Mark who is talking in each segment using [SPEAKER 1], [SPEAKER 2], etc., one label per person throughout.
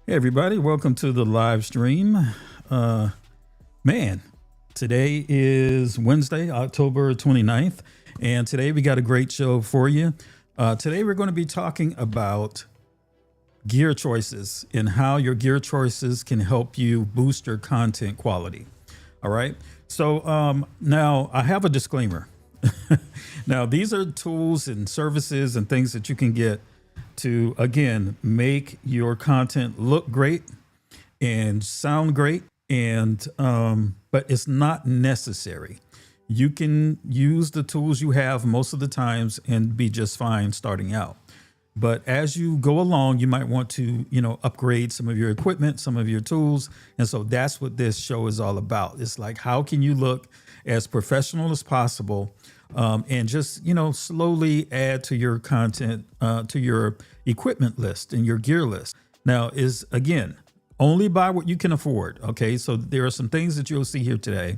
[SPEAKER 1] Hey everybody, welcome to the live stream. Man, today is Wednesday, October 29th, and today we got a great show for you. Today we're going to be talking about gear choices and how your gear choices can help you boost your content quality. All right, so now I have a disclaimer. Now, these are tools and services and things that you can get to, again, make your content look great and sound great. And but it's not necessary. You can use the tools you have most of the times and be just fine starting out. But as you go along, you might want to, upgrade some of your equipment, some of your tools. And so that's what this show is all about. It's like, how can you look as professional as possible and just, slowly add to your content, to your equipment list and your gear list. Now is, again, only buy what you can afford. Okay. So there are some things that you'll see here today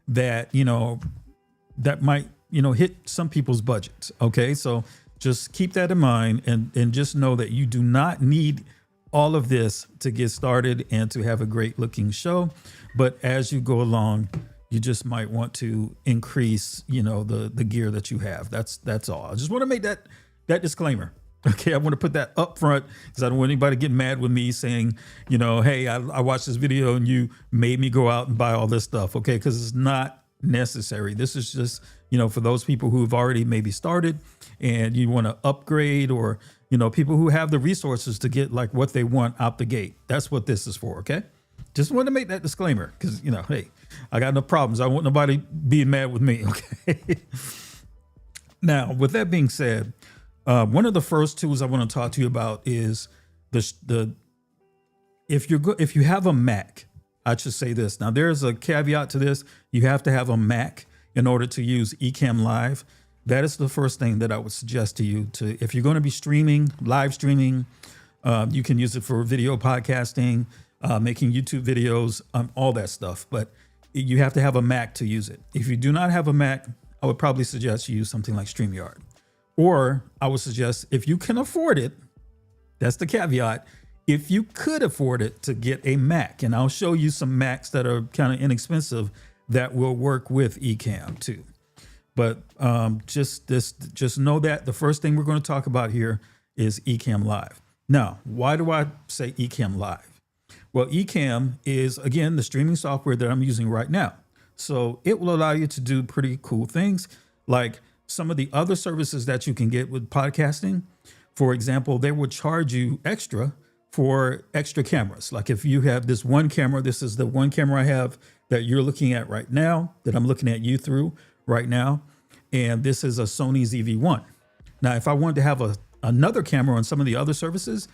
[SPEAKER 1] that, that might, hit some people's budgets. Okay. So just keep that in mind and just know that you do not need all of this to get started and to have a great looking show. But as you go along, you just might want to increase, the gear that you have. That's all. I just want to make that disclaimer. Okay, I want to put that up front because I don't want anybody to get mad with me saying, hey, I watched this video and you made me go out and buy all this stuff. Okay, because it's not necessary. This is just, for those people who have already maybe started and you want to upgrade, or, people who have the resources to get like what they want out the gate. That's what this is for. Okay. Just want to make that disclaimer because, hey, I got no problems. I want nobody being mad with me. Okay. Now, with that being said, one of the first tools I want to talk to you about is if you have a Mac, I should say this. Now, there's a caveat to this. You have to have a Mac in order to use Ecamm Live. That is the first thing that I would suggest to you. If you're going to be streaming, live streaming, you can use it for video podcasting, making YouTube videos, all that stuff. But you have to have a Mac to use it. If you do not have a Mac, I would probably suggest you use something like StreamYard. Or I would suggest, if you can afford it, that's the caveat, if you could afford it, to get a Mac. And I'll show you some Macs that are kind of inexpensive that will work with Ecamm too. But just know that the first thing we're going to talk about here is Ecamm Live. Now, why do I say Ecamm Live? Well, Ecamm is, again, the streaming software that I'm using right now. So it will allow you to do pretty cool things like some of the other services that you can get with podcasting. For example, they would charge you extra for extra cameras. Like if you have this one camera, this is the one camera I have that you're looking at right now, that I'm looking at you through right now. And this is a Sony ZV-1. Now, if I wanted to have another camera on some of the other services,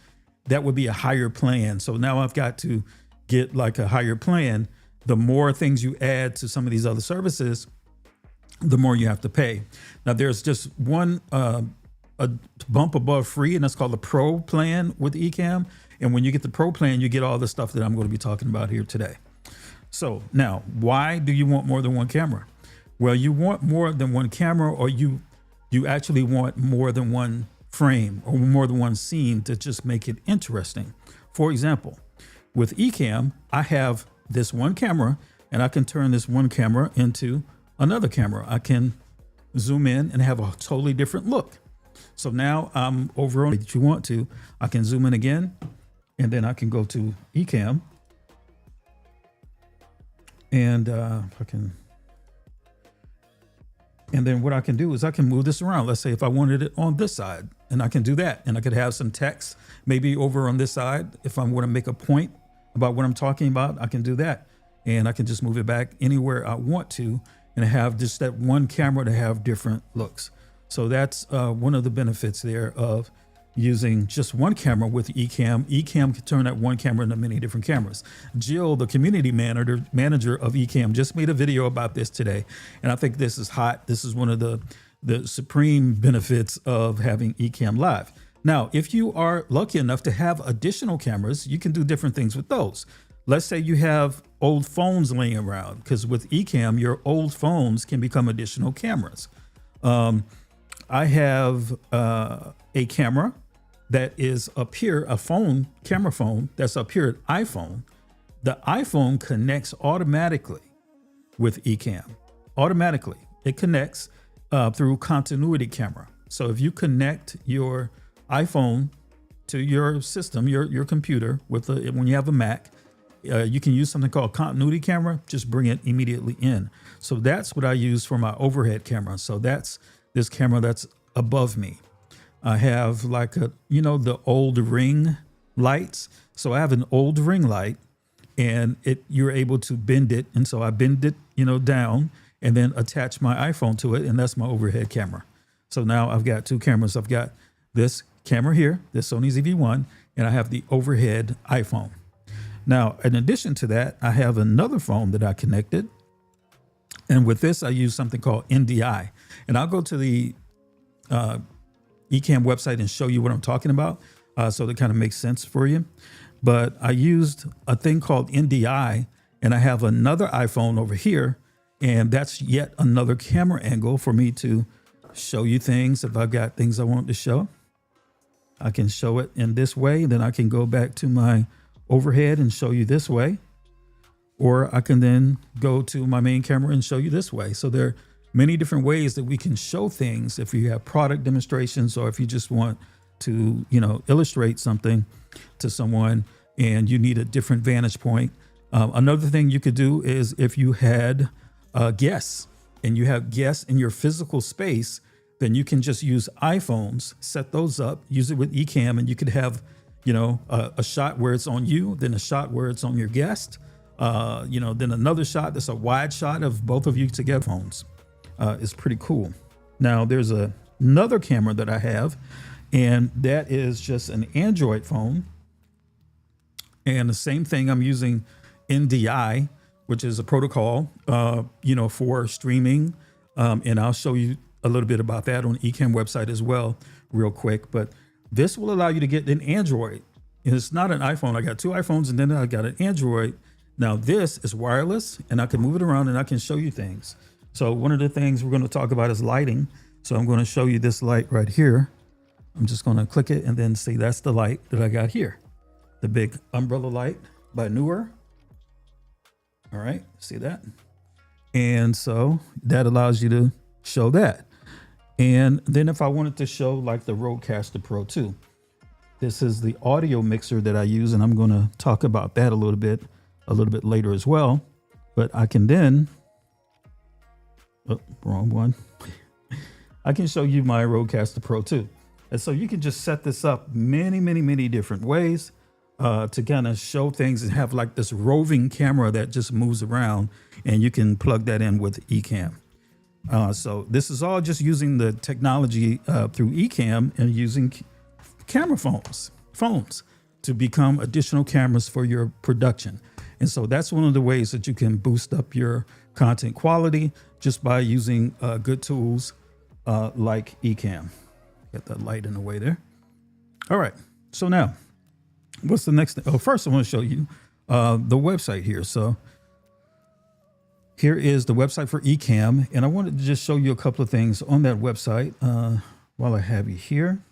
[SPEAKER 1] that would be a higher plan. So now I've got to get like a higher plan. The more things you add to some of these other services, the more you have to pay. Now there's just one a bump above free, and that's called the Pro plan with Ecamm. And when you get the Pro plan, you get all the stuff that I'm going to be talking about here today. So now, why do you want more than one camera? Well, you want more than one camera, or you actually want more than one frame or more than one scene to just make it interesting. For example, with Ecamm, I have this one camera and I can turn this one camera into another camera. I can zoom in and have a totally different look. So now I'm over on, if you want to, I can zoom in again, and then I can go to Ecamm, and and then what I can do is I can move this around. Let's say if I wanted it on this side, and I can do that, and I could have some text maybe over on this side. If I want to make a point about what I'm talking about, I can do that, and I can just move it back anywhere I want to, and have just that one camera to have different looks. So that's one of the benefits there of using just one camera with Ecamm. Ecamm can turn that one camera into many different cameras. Jill, the community manager of Ecamm, just made a video about this today. And I think this is hot. This is one of the supreme benefits of having Ecamm Live. Now, if you are lucky enough to have additional cameras, you can do different things with those. Let's say you have old phones laying around, because with Ecamm, your old phones can become additional cameras. I have a camera that is up here, a phone, camera phone that's up here at iPhone. The iPhone connects automatically with Ecamm. Automatically, it connects through continuity camera. So if you connect your iPhone to your system, your computer when you have a Mac, you can use something called continuity camera. Just bring it immediately in. So that's what I use for my overhead camera. So that's this camera that's above me. I have like the old ring lights. So I have an old ring light, and you're able to bend it. And so I bend it, down and then attach my iPhone to it. And that's my overhead camera. So now I've got two cameras. I've got this camera here, this Sony ZV-1, and I have the overhead iPhone. Now, in addition to that, I have another phone that I connected. And with this, I use something called NDI. And I'll go to the Ecamm website and show you what I'm talking about, so that kind of makes sense for you. But I used a thing called NDI, and I have another iPhone over here, and that's yet another camera angle for me to show you things. If I've got things I want to show, I can show it in this way. Then I can go back to my overhead and show you this way, or I can then go to my main camera and show you this way. So there are many different ways that we can show things if you have product demonstrations, or if you just want to, illustrate something to someone and you need a different vantage point. Another thing you could do is if you had guests and you have guests in your physical space, then you can just use iPhones, set those up, use it with Ecamm, and you could have, a shot where it's on you, then a shot where it's on your guest, then another shot that's a wide shot of both of you together. Phones. It's pretty cool. Now there's another camera that I have, and that is just an Android phone. And the same thing, I'm using NDI, which is a protocol, for streaming. And I'll show you a little bit about that on Ecamm website as well, real quick. But this will allow you to get an Android. And it's not an iPhone. I got two iPhones, and then I got an Android. Now this is wireless, and I can move it around and I can show you things. So one of the things we're going to talk about is lighting. So I'm going to show you this light right here. I'm just going to click it and then see that's the light that I got here. The big umbrella light by Newer. All right, see that? And so that allows you to show that. And then if I wanted to show like the Rodecaster Pro 2, this is the audio mixer that I use, and I'm going to talk about that a little bit later as well. But I can then, wrong one. I can show you my Rodecaster Pro 2. And so you can just set this up many different ways to kind of show things and have like this roving camera that just moves around, and you can plug that in with Ecamm. So this is all just using the technology through Ecamm and using camera phones to become additional cameras for your production. And so that's one of the ways that you can boost up your content quality just by using good tools like Ecamm. Get that light in the way there. All right. So now, what's the next thing? Oh, first I want to show you the website here. So here is the website for Ecamm, and I wanted to just show you a couple of things on that website while I have you here.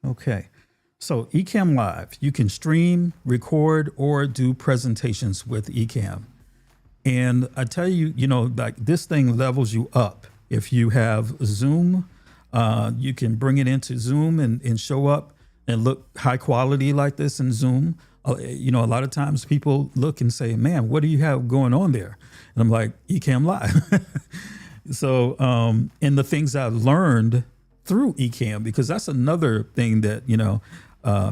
[SPEAKER 1] Okay. So Ecamm Live, you can stream, record, or do presentations with Ecamm. And I tell you, like this thing levels you up. If you have Zoom, you can bring it into Zoom and show up and look high quality like this in Zoom. A lot of times people look and say, man, what do you have going on there? And I'm like, Ecamm Live. So, and the things I've learned through Ecamm, because that's another thing that,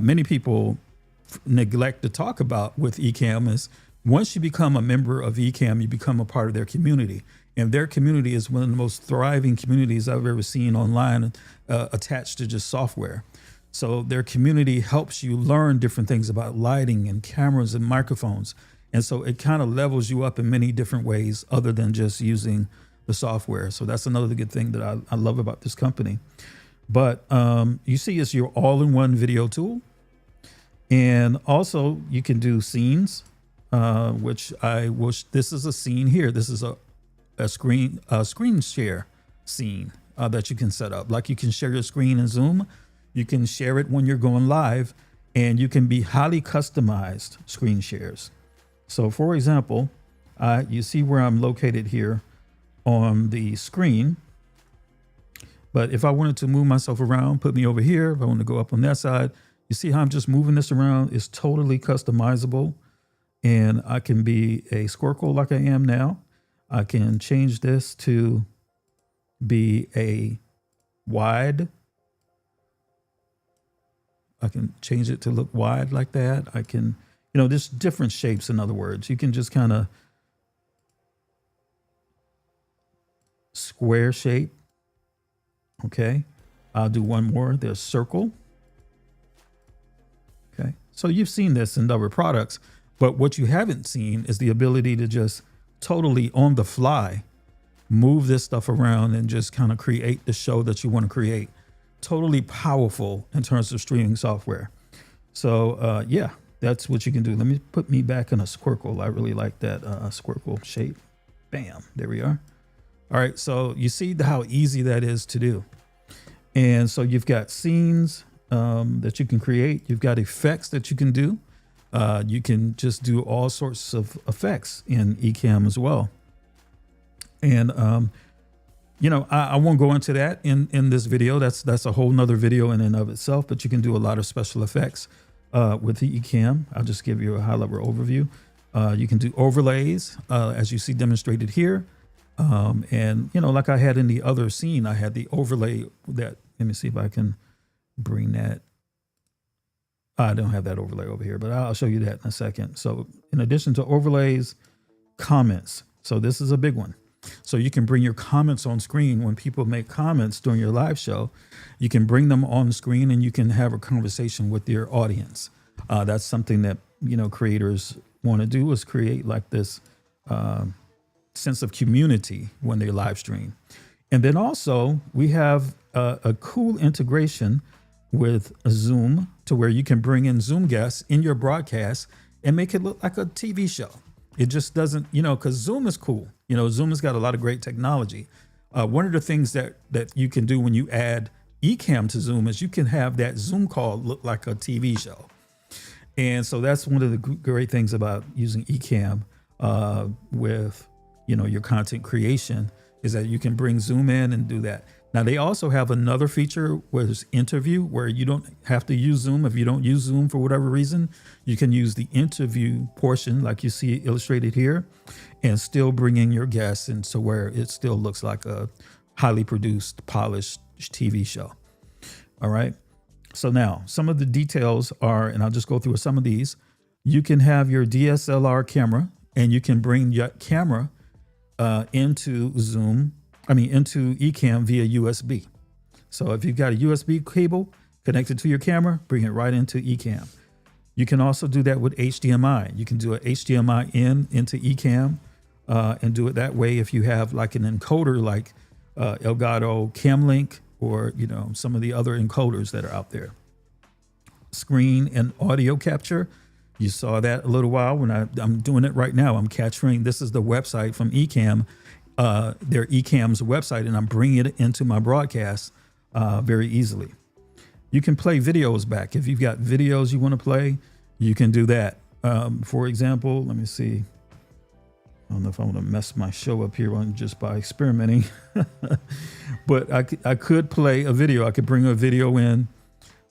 [SPEAKER 1] many people neglect to talk about with Ecamm is once you become a member of Ecamm, you become a part of their community. And their community is one of the most thriving communities I've ever seen online attached to just software. So their community helps you learn different things about lighting and cameras and microphones. And so it kind of levels you up in many different ways other than just using the software. So that's another good thing that I love about this company. But you see it's your all-in-one video tool. And also you can do scenes, which I wish this is a scene here. This is a screen share scene. that you can set up. Like you can share your screen in Zoom, you can share it when you're going live, and you can be highly customized screen shares. So for example, you see where I'm located here on the screen. But if I wanted to move myself around, put me over here, if I want to go up on that side, you see how I'm just moving this around? It's totally customizable. And I can be a squircle like I am now. I can change this to be a wide. I can change it to look wide like that. I can, there's different shapes, in other words. You can just kind of square shape. Okay. I'll do one more. There's circle. Okay. So you've seen this in other products, but what you haven't seen is the ability to just totally on the fly move this stuff around and just kind of create the show that you want to create. Totally powerful in terms of streaming software. So yeah, that's what you can do. Let me put me back in a squircle. I really like that squircle shape. Bam, there we are. All right, so you see how easy that is to do. And so you've got scenes that you can create. You've got effects that you can do. You can just do all sorts of effects in Ecamm as well. And, I won't go into that in this video. That's a whole nother video in and of itself, but you can do a lot of special effects with the Ecamm. I'll just give you a high level overview. You can do overlays, as you see demonstrated here. And, like I had in the other scene, I had the overlay that, let me see if I can bring that. I don't have that overlay over here, but I'll show you that in a second. So in addition to overlays, comments. So this is a big one. So you can bring your comments on screen. When people make comments during your live show, you can bring them on screen and you can have a conversation with your audience. That's something that, creators want to do, is create like this sense of community when they live stream. And then also we have a cool integration with Zoom to where you can bring in Zoom guests in your broadcast and make it look like a TV show. It just doesn't, because Zoom is cool. Zoom has got a lot of great technology. One of the things that you can do when you add Ecamm to Zoom is you can have that Zoom call look like a TV show. And so that's one of the great things about using Ecamm with, your content creation, is that you can bring Zoom in and do that. Now, they also have another feature where there's interview, where you don't have to use Zoom. If you don't use Zoom for whatever reason, you can use the interview portion like you see illustrated here and still bring in your guests, and so where it still looks like a highly produced, polished TV show. All right. So now some of the details are, and I'll just go through some of these. You can have your DSLR camera, and you can bring your camera into Ecamm via USB. So if you've got a USB cable connected to your camera, bring it right into Ecamm. You can also do that with HDMI. You can do a HDMI into Ecamm and do it that way if you have like an encoder like Elgato CamLink or some of the other encoders that are out there. Screen and audio capture. You saw that a little while when I'm doing it right now. I'm capturing, this is the website from Ecamm, their Ecamm's website, and I'm bringing it into my broadcast very easily. You can play videos back. If you've got videos you want to play, you can do that. For example, let me see. I don't know if I want to mess my show up here just by experimenting, but I could play a video. I could bring a video in,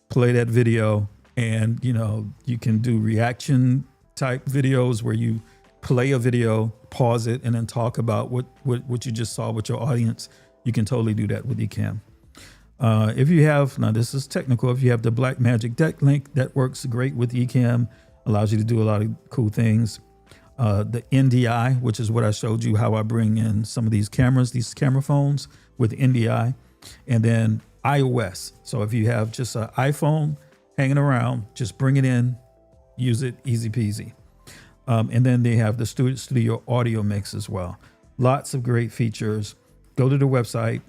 [SPEAKER 1] play that video, and you can do reaction type videos where you play a video, pause it, and then talk about what you just saw with your audience. You can totally do that with Ecamm. If you have, now this is technical, if you have the Blackmagic deck link, that works great with Ecamm, allows you to do a lot of cool things. The NDI, which is what I showed you, how I bring in some of these cameras, these camera phones with NDI, and then iOS. So if you have just an iPhone hanging around, just bring it in, use it, easy peasy. And then they have the studio audio mix as well. Lots of great features. Go to the website.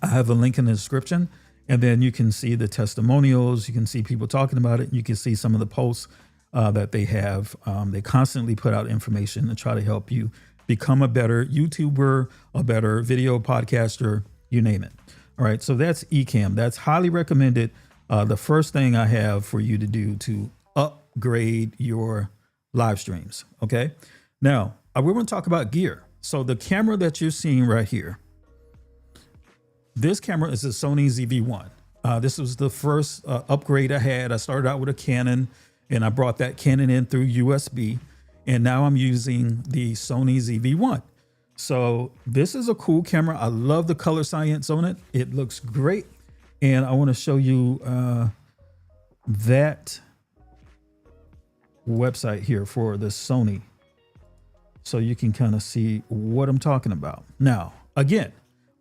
[SPEAKER 1] I have a link in the description, and then you can see the testimonials. You can see people talking about it. You can see some of the posts that they have. They constantly put out information to try to help you become a better YouTuber, a better video podcaster, you name it. All right, so that's Ecamm. That's highly recommended. The first thing I have for you to do to upgrade your live streams. Okay, now we're going to talk about gear. So the camera that you're seeing right here, this camera is a Sony ZV-1. This was the first upgrade I had. I started out with a Canon, and I brought that Canon in through USB, and now I'm using the Sony ZV-1. So this is a cool camera. I love the color science on it. It looks great. And I want to show you that website here for the Sony, so you can kind of see what I'm talking about. Now, again,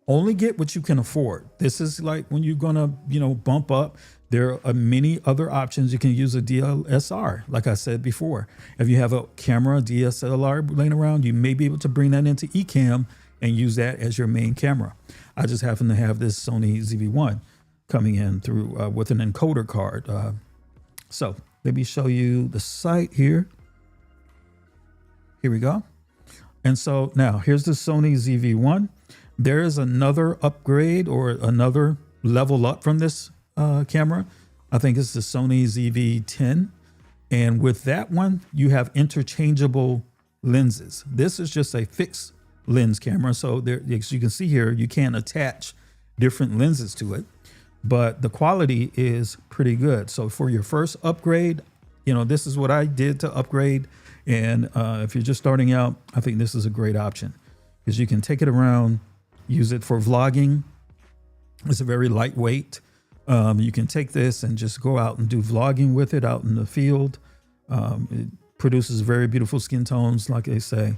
[SPEAKER 1] only get what you can afford. This is like when you're gonna, bump up. There are many other options. You can use a DSLR, like I said before. If you have a camera, DSLR laying around, you may be able to bring that into Ecamm and use that as your main camera. I just happen to have this Sony ZV-1 coming in through with an encoder card. So let me show you the site here. Here we go. And so now here's the Sony ZV-1. There is another upgrade or another level up from this camera. I think it's the Sony ZV-10. And with that one, you have interchangeable lenses. This is just a fixed lens camera. So there, as you can see here, you can attach different lenses to it, but the quality is pretty good. So for your first upgrade, this is what I did to upgrade. And if you're just starting out, I think this is a great option because you can take it around, use it for vlogging. It's a very lightweight. You can take this and just go out and do vlogging with it out in the field. It produces very beautiful skin tones, like they say,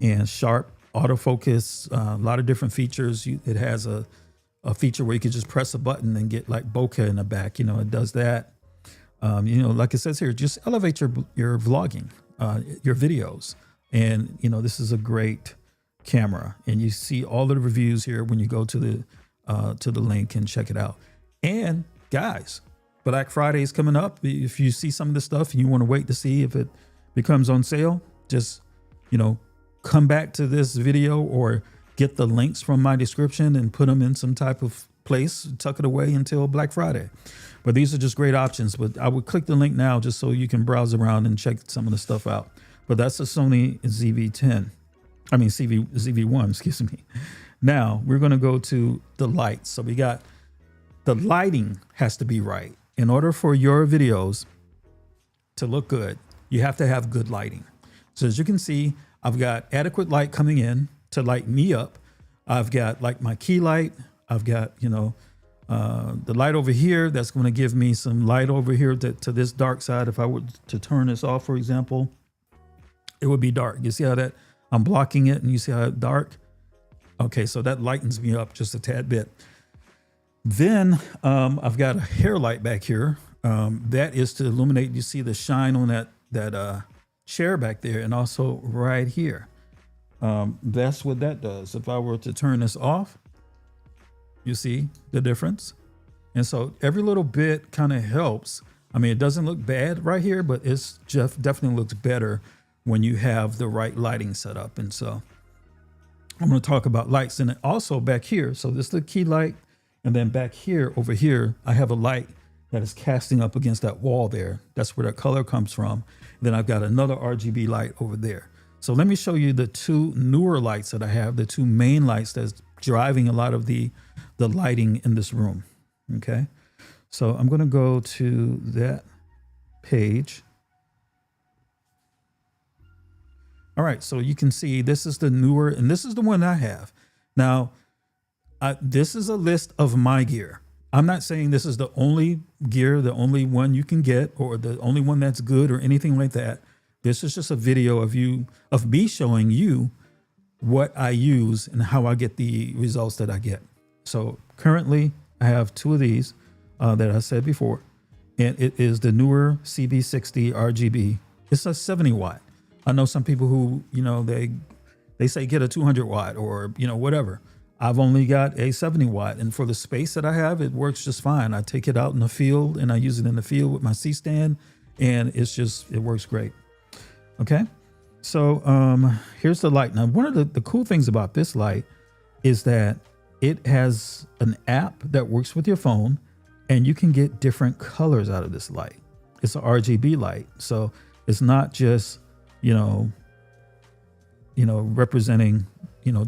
[SPEAKER 1] and sharp autofocus, a lot of different features. It has a feature where you can just press a button and get like bokeh in the back. It does that. Like it says here, just elevate your vlogging, your videos. And, this is a great camera, and you see all the reviews here when you go to the link and check it out. And guys, Black Friday is coming up. If you see some of this stuff and you want to wait to see if it becomes on sale, just, come back to this video or get the links from my description and put them in some type of place, tuck it away until Black Friday. But these are just great options. But I would click the link now just so you can browse around and check some of the stuff out. But that's the Sony ZV-1, excuse me. Now we're going to go to the lights. So we got the lighting has to be right. In order for your videos to look good, you have to have good lighting. So as you can see, I've got adequate light coming in to light me up. I've got like my key light. I've got, the light over here that's going to give me some light over here to this dark side. If I were to turn this off, for example, it would be dark. You see how that I'm blocking it and you see how it's dark? Okay, so that lightens me up just a tad bit. Then I've got a hair light back here. That is to illuminate. You see the shine on that chair back there, and also right here. That's what that does. If I were to turn this off, you see the difference. And so every little bit kind of helps. I mean, it doesn't look bad right here, but it's just definitely looks better when you have the right lighting set up. And so I'm going to talk about lights. And also back here, so this is the key light. And then back here, over here, I have a light that is casting up against that wall there. That's where that color comes from. Then I've got another RGB light over there. So let me show you the two newer lights that I have, the two main lights that's driving a lot of the lighting in this room. Okay. So I'm going to go to that page. All right. So you can see this is the newer, and this is the one I have. Now, this is a list of my gear. I'm not saying this is the only gear, the only one you can get, or the only one that's good or anything like that. This is just a video of me showing you what I use and how I get the results that I get. So currently I have two of these that I said before, and it is the newer CB60 RGB. It's a 70 watt. I know some people who, they say get a 200 watt or, whatever. I've only got a 70 watt, and for the space that I have, it works just fine. I take it out in the field and I use it in the field with my C-stand, and it works great. Okay. So here's the light. Now, one of the cool things about this light is that it has an app that works with your phone, and you can get different colors out of this light. It's an RGB light. So it's not just, representing,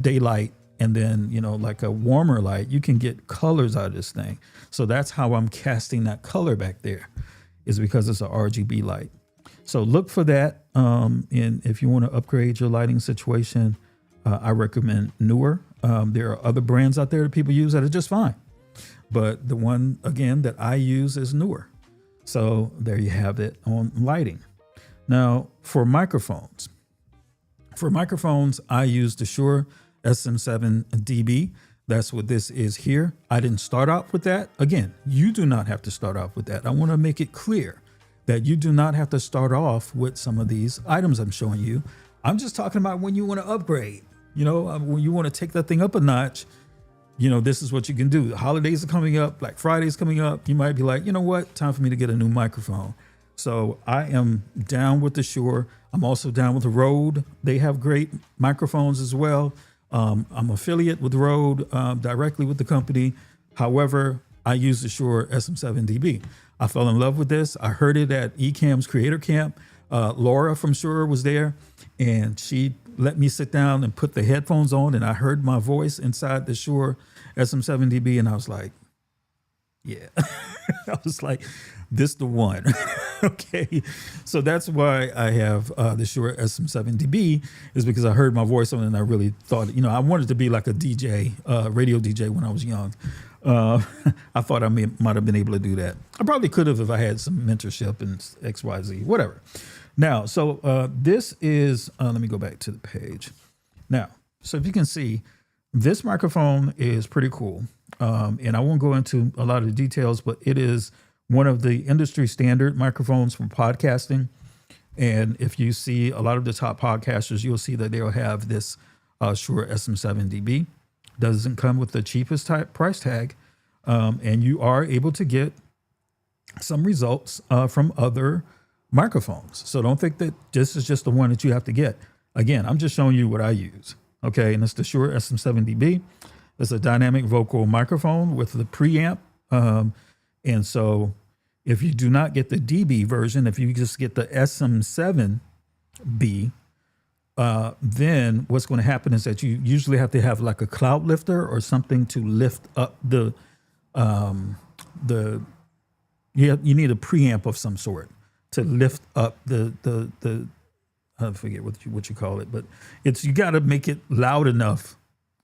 [SPEAKER 1] daylight and then, like a warmer light. You can get colors out of this thing. So that's how I'm casting that color back there, is because it's an RGB light. So look for that. And if you want to upgrade your lighting situation, I recommend Newer. There are other brands out there that people use that are just fine. But the one, again, that I use is Newer. So there you have it on lighting. Now, for microphones, I use the Shure SM7DB. That's what this is here. I didn't start off with that. Again, you do not have to start off with that. I want to make it clear that you do not have to start off with some of these items I'm showing you. I'm just talking about when you want to upgrade, when you want to take that thing up a notch. This is what you can do. The holidays are coming up, Black Friday's coming up. You might be like, you know what? Time for me to get a new microphone. So I am down with the Shure. I'm also down with the Rode. They have great microphones as well. I'm affiliate with Rode directly with the company. However, I use the Shure SM7DB. I fell in love with this. I heard it at Ecamm's Creator Camp. Laura from Shure was there, and she let me sit down and put the headphones on, and I heard my voice inside the Shure SM7DB, and I was like, yeah. I was like, this the one. Okay. So that's why I have the Shure SM7DB, is because I heard my voice on it, and I really thought, I wanted to be like a DJ, radio DJ when I was young. I thought I might have been able to do that. I probably could have if I had some mentorship and XYZ, whatever. Now, so this is, let me go back to the page. Now, so if you can see, this microphone is pretty cool. And I won't go into a lot of the details, but it is one of the industry standard microphones for podcasting. And if you see a lot of the top podcasters, you'll see that they'll have this Shure SM7DB. Doesn't come with the cheapest price tag. And you are able to get some results from other microphones. So don't think that this is just the one that you have to get. Again, I'm just showing you what I use. Okay. And it's the Shure SM7DB. It's a dynamic vocal microphone with the preamp. And so if you do not get the DB version, if you just get the SM7B, then what's going to happen is that you usually have to have like a cloud lifter or something to lift up you need a preamp of some sort to lift up the I forget what you call it, but you got to make it loud enough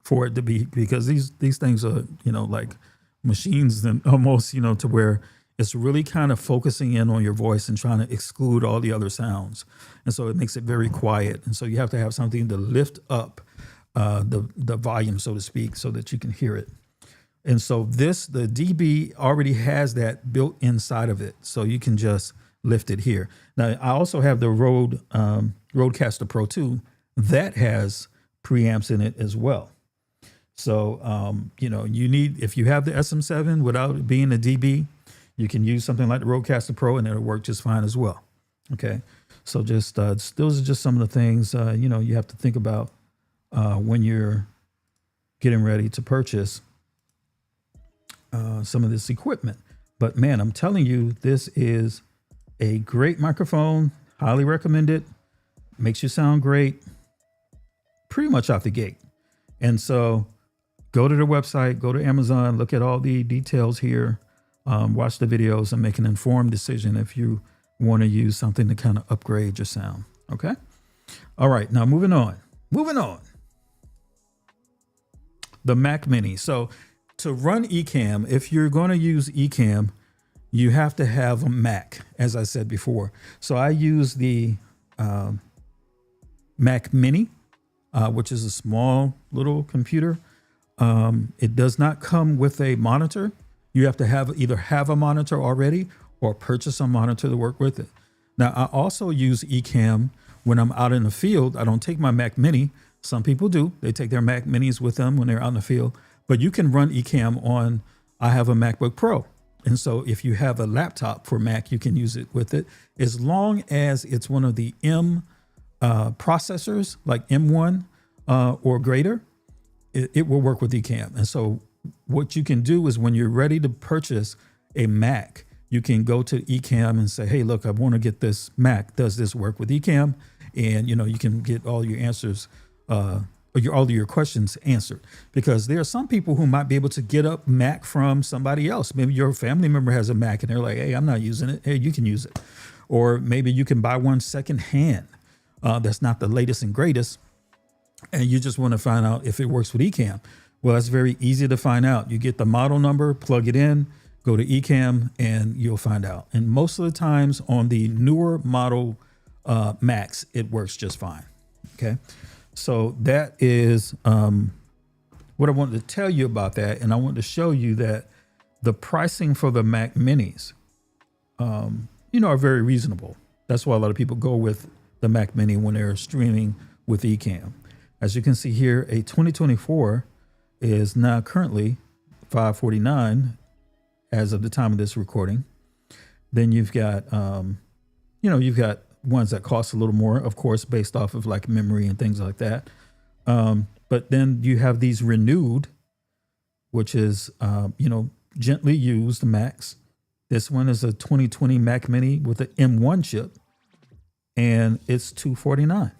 [SPEAKER 1] for it to be, because these things are, like machines, and almost, to where it's really kind of focusing in on your voice and trying to exclude all the other sounds. And so it makes it very quiet. And so you have to have something to lift up the volume, so to speak, so that you can hear it. And so the DB already has that built inside of it. So you can just lift it here. Now, I also have the Rodecaster Pro 2 that has preamps in it as well. So, you need, if you have the SM7 without it being a DB, you can use something like the Rodecaster Pro and it'll work just fine as well. Okay. So just, those are just some of the things, you have to think about when you're getting ready to purchase some of this equipment. But man, I'm telling you, this is a great microphone. Highly recommend it. Makes you sound great pretty much out the gate. And so go to the website, go to Amazon, look at all the details here, watch the videos, and make an informed decision if you want to use something to kind of upgrade your sound. Okay. All right. Now moving on. The Mac Mini. So to run Ecamm, if you're going to use Ecamm, you have to have a Mac, as I said before. So I use the Mac Mini, which is a small little computer. It does not come with a monitor. You have to either have a monitor already or purchase a monitor to work with it. Now, I also use Ecamm when I'm out in the field. I don't take my Mac Mini. Some people do. They take their Mac Minis with them when they're out in the field. But you can run Ecamm on, I have a MacBook Pro. And so if you have a laptop for Mac, you can use it with it, as long as it's one of the M processors, like M1 or greater. it will work with Ecamm. And so what you can do is when you're ready to purchase a Mac, you can go to Ecamm and say, hey, look, I want to get this Mac. Does this work with Ecamm? And, you can get all your answers, all of your questions answered, because there are some people who might be able to get a Mac from somebody else. Maybe your family member has a Mac and they're like, hey, I'm not using it. Hey, you can use it. Or maybe you can buy one secondhand that's not the latest and greatest, and you just want to find out if it works with Ecamm. Well, it's very easy to find out. You get the model number, plug it in, go to Ecamm, and you'll find out. And most of the times on the newer model Macs, it works just fine. Okay. So that is what I wanted to tell you about that. And I wanted to show you that the pricing for the Mac Minis, are very reasonable. That's why a lot of people go with the Mac Mini when they're streaming with Ecamm. As you can see here, a 2024 is now currently $549 as of the time of this recording. Then you've got, you've got ones that cost a little more, of course, based off of like memory and things like that. But then you have these renewed, which is, gently used Macs. This one is a 2020 Mac Mini with an M1 chip, and it's $249.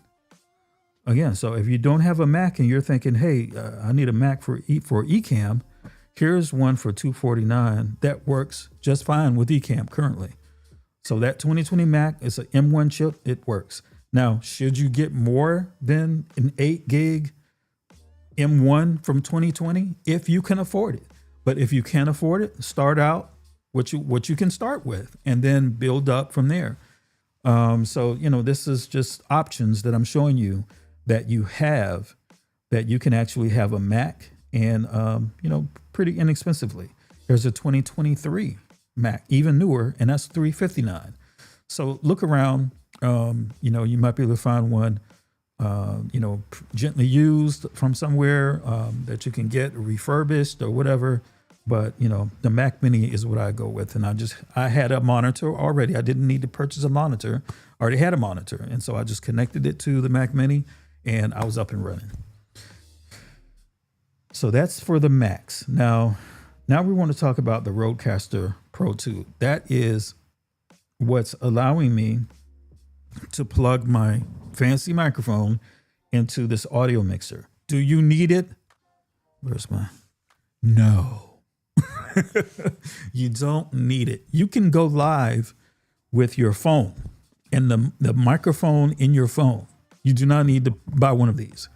[SPEAKER 1] Again, so if you don't have a Mac and you're thinking, hey, I need a Mac for Ecamm, here's one for $249 that works just fine with Ecamm currently. So that 2020 Mac is an M1 chip. It works. Now, should you get more than an 8 gig M1 from 2020? If you can afford it. But if you can't afford it, start out what you can start with and then build up from there. So, this is just options that I'm showing you that you have, that you can actually have a Mac and, pretty inexpensively. There's a 2023 Mac, even newer, and that's $359. So look around, you might be able to find one, gently used from somewhere that you can get refurbished or whatever. But, the Mac Mini is what I go with. And I had a monitor already. I didn't need to purchase a monitor. I already had a monitor. And so I just connected it to the Mac Mini and I was up and running. So that's for the Macs. Now we want to talk about the Rodecaster Pro 2. That is what's allowing me to plug my fancy microphone into this audio mixer. Do you need it? Where's my? No. You don't need it. You can go live with your phone and the microphone in your phone. You do not need to buy one of these.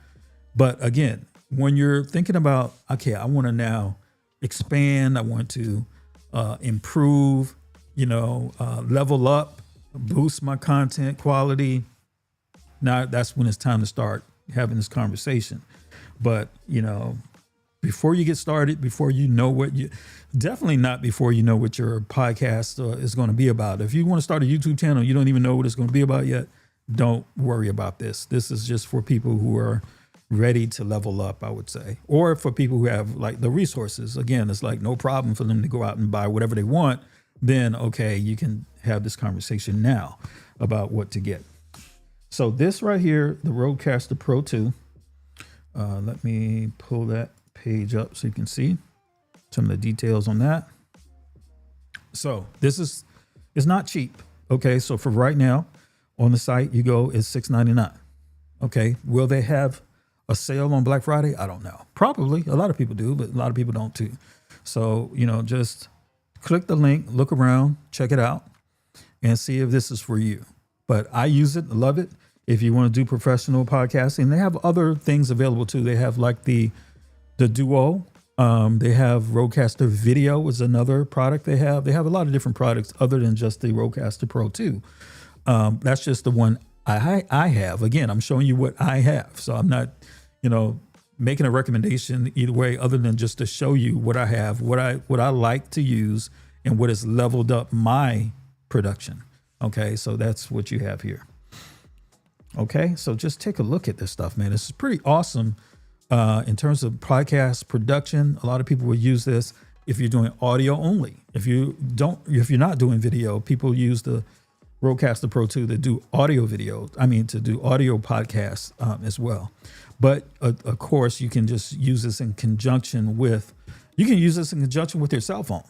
[SPEAKER 1] But again, when you're thinking about, okay, I want to now expand, I want to improve, level up, boost my content quality. Now that's when it's time to start having this conversation. But, before you get started, before you know definitely not before you know what your podcast is going to be about. If you want to start a YouTube channel, you don't even know what it's going to be about yet, don't worry about this. This is just for people who are ready to level up, I would say, or for people who have like the resources. Again, it's like no problem for them to go out and buy whatever they want. Then, okay, you can have this conversation now about what to get. So this right here, the Rodecaster Pro 2, let me pull that page up so you can see some of the details on that. So this is not cheap. Okay, so for right now on the site you go is $6.99. Okay, will they have a sale on Black Friday? I don't know. Probably. A lot of people do, but a lot of people don't too. So, just click the link, look around, check it out, and see if this is for you. But I use it, love it. If you want to do professional podcasting, they have other things available too. They have like the Duo. They have Rodecaster Video is another product they have. They have a lot of different products other than just the Rodecaster Pro 2. That's just the one I have. Again, I'm showing you what I have. So I'm not, making a recommendation either way other than just to show you what I have, what I like to use, and what has leveled up my production. Okay, so that's what you have here. Okay, so just take a look at this stuff, man. This is pretty awesome. In terms of podcast production, a lot of people will use this if you're doing audio only. If you're not doing video, people use the Rodecaster Pro 2 to do audio video. To do audio podcasts as well. But of course, you can just use this in conjunction with, your cell phone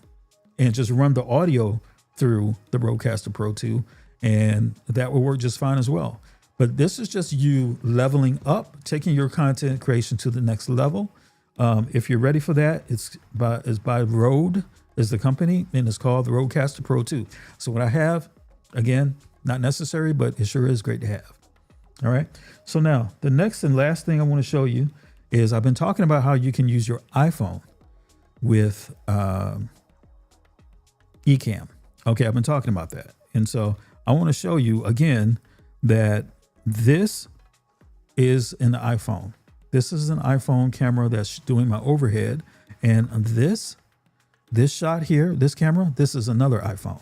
[SPEAKER 1] and just run the audio through the Rodecaster Pro 2, and that will work just fine as well. But this is just you leveling up, taking your content creation to the next level. If you're ready for that, it's by Rode is the company, and it's called the Rodecaster Pro 2. So what I have, again, not necessary, but it sure is great to have. All right. So now the next and last thing I want to show you is I've been talking about how you can use your iPhone with Ecamm. Okay, I've been talking about that. And so I want to show you again that this is an iPhone. This is an iPhone camera that's doing my overhead. And this shot here, this camera, this is another iPhone.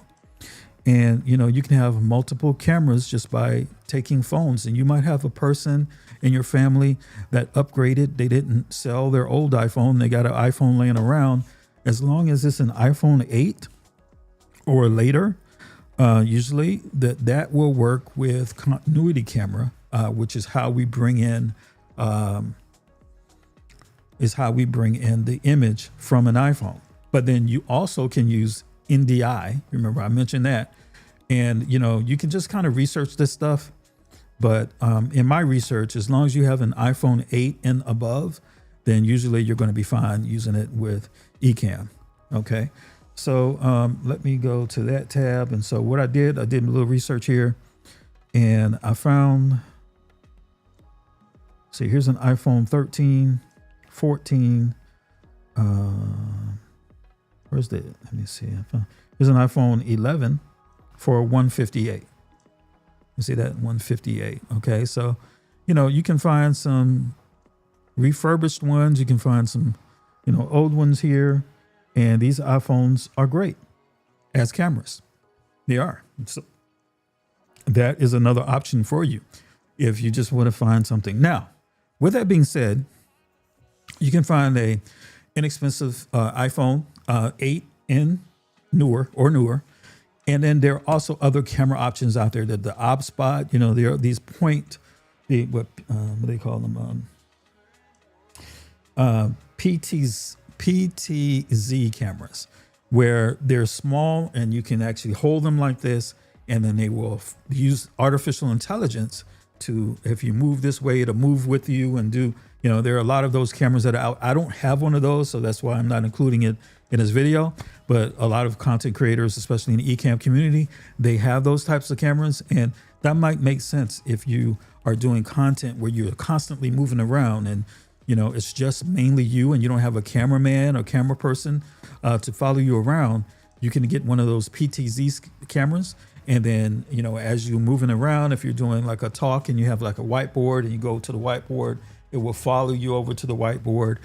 [SPEAKER 1] And, you can have multiple cameras just by taking phones. And you might have a person in your family that upgraded. They didn't sell their old iPhone. They got an iPhone laying around. As long as it's an iPhone 8 or later, usually that will work with continuity camera, which is how we bring in the image from an iPhone. But then you also can use NDI. Remember, I mentioned that. And, you can just kind of research this stuff. But in my research, as long as you have an iPhone 8 and above, then usually you're going to be fine using it with Ecamm. Okay. So let me go to that tab. And so what I did a little research here, and I found, see, here's an iPhone 13, 14. Where's the, let me see. Here's an iPhone 11 for 158. You see that, 158. Okay. So, you can find some refurbished ones. You can find some, old ones here. And these iPhones are great as cameras. They are. So that is another option for you if you just want to find something. Now, with that being said, you can find a inexpensive iPhone 8 and newer. And then there are also other camera options out there. The ObSpot, there are these what do they call them? PTZ cameras, where they're small and you can actually hold them like this, and then they will use artificial intelligence to, if you move this way, it'll move with you and do, there are a lot of those cameras that are out. I don't have one of those, so that's why I'm not including it in this video. But a lot of content creators, especially in the Ecamm community, they have those types of cameras, and that might make sense if you are doing content where you're constantly moving around and it's just mainly you and you don't have a cameraman or camera person to follow you around. You can get one of those PTZ cameras. And then, as you're moving around, if you're doing like a talk and you have like a whiteboard and you go to the whiteboard, it will follow you over to the whiteboard.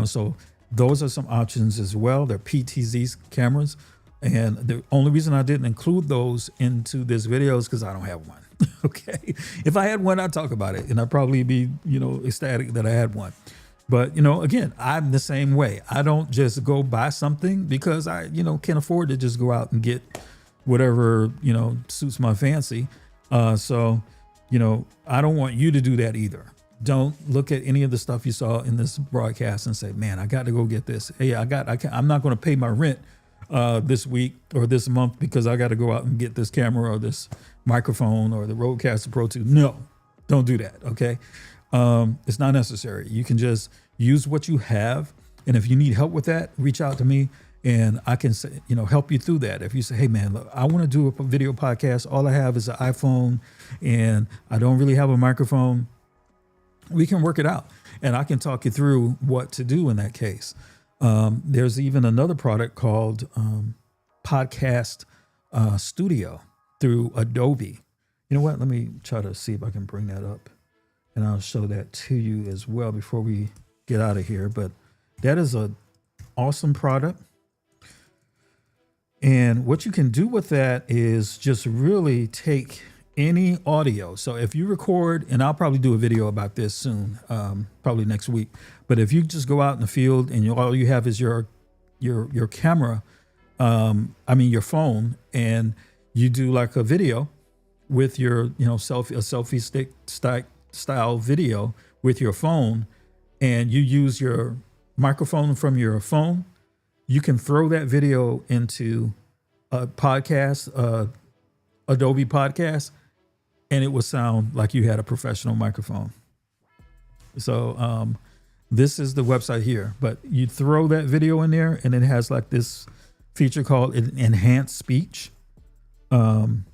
[SPEAKER 1] So those are some options as well. They're PTZ cameras. And the only reason I didn't include those into this video is because I don't have one. Okay. If I had one, I'd talk about it and I'd probably be, ecstatic that I had one. But, again, I'm the same way. I don't just go buy something because I, can't afford to just go out and get whatever, suits my fancy. So, I don't want you to do that either. Don't look at any of the stuff you saw in this broadcast and say, man, I got to go get this. Hey, I'm not going to pay my rent this week or this month because I got to go out and get this camera or this microphone or the Rodecaster Pro 2. No, don't do that. Okay. It's not necessary. You can just use what you have. And if you need help with that, reach out to me and I can say, help you through that. If you say, hey man, look, I want to do a video podcast. All I have is an iPhone and I don't really have a microphone. We can work it out and I can talk you through what to do in that case. There's even another product called Podcast Studio through Adobe. You know what? Let me try to see if I can bring that up and I'll show that to you as well before we get out of here. But that is an awesome product. And what you can do with that is just really take any audio. So if you record, and I'll probably do a video about this soon, probably next week. But if you just go out in the field and all you have is your camera, your phone, and you do like a video with your, selfie stick style video with your phone and you use your microphone from your phone, you can throw that video into a podcast, Adobe Podcast, and it will sound like you had a professional microphone. So this is the website here, but you throw that video in there and it has like this feature called enhanced speech. And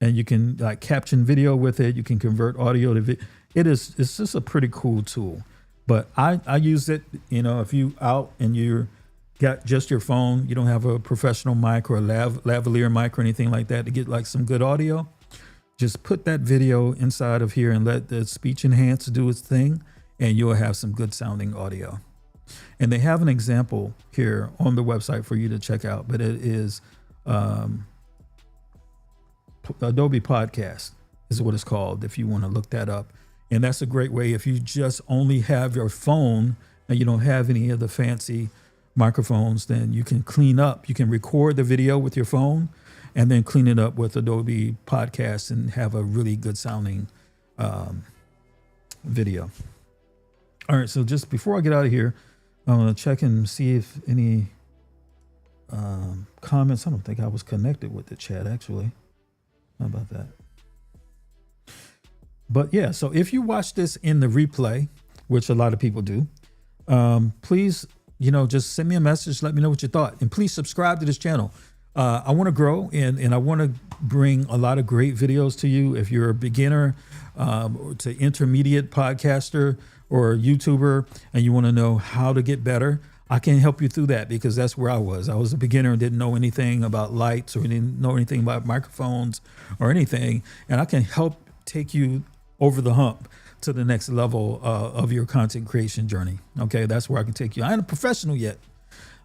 [SPEAKER 1] you can like caption video with it. You can convert audio to video. It's just a pretty cool tool, but I use it, you know, if you out and you're got just your phone, you don't have a professional mic or a lavalier mic or anything like that to get like some good audio, just put that video inside of here and let the speech enhance do its thing, and you'll have some good sounding audio. And they have an example here on the website for you to check out, but it is Adobe Podcast is what it's called if you want to look that up. And that's a great way if you just only have your phone and you don't have any of the fancy microphones, then you can clean up. You can record the video with your phone and then clean it up with Adobe Podcast and have a really good sounding video. All right, so just before I get out of here, I'm going to check and see if any comments. I don't think I was connected with the chat, actually. How about that? But yeah, so if you watch this in the replay, which a lot of people do, please, you know, just send me a message. Let me know what you thought. And please subscribe to this channel. I want to grow and I want to bring a lot of great videos to you. If you're a beginner to intermediate podcaster or YouTuber and you want to know how to get better, I can help you through that, because that's where I was. I was a beginner and didn't know anything about lights or didn't know anything about microphones or anything. And I can help take you over the hump to the next level of your content creation journey. Okay, that's where I can take you. I ain't a professional yet.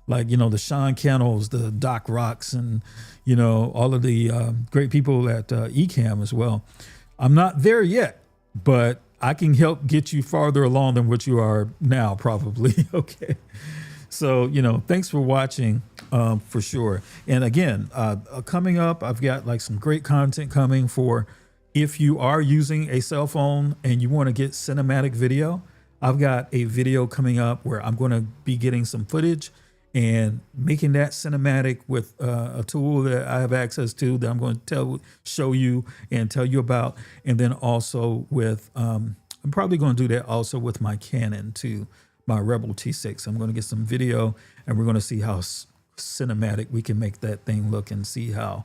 [SPEAKER 1] Like, you know, the Sean Cannells, the Doc Rocks, and, you know, all of the great people at Ecamm as well. I'm not there yet, but I can help get you farther along than what you are now, probably. Okay. So, you know, thanks for watching for sure. And again, coming up, I've got like some great content coming for if you are using a cell phone and you want to get cinematic video. I've got a video coming up where I'm going to be getting some footage and making that cinematic with a tool that I have access to that I'm going to show you and tell you about. And then also with, I'm probably going to do that also with my Canon too, my Rebel T6. I'm going to get some video and we're going to see how cinematic we can make that thing look and see how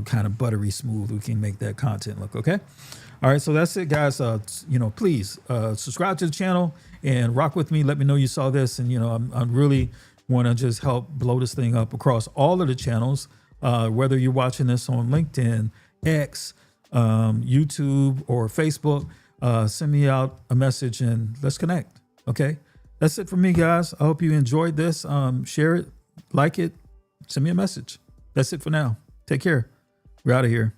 [SPEAKER 1] kind of buttery smooth we can make that content look. Okay. All right. So that's it, guys. You know, please subscribe to the channel and rock with me. Let me know you saw this. And, you know, I'm really want to just help blow this thing up across all of the channels, whether you're watching this on LinkedIn, X, YouTube, or Facebook. Send me out a message and let's connect. Okay. That's it for me, guys. I hope you enjoyed this. Share it, like it, send me a message. That's it for now. Take care. We're out of here.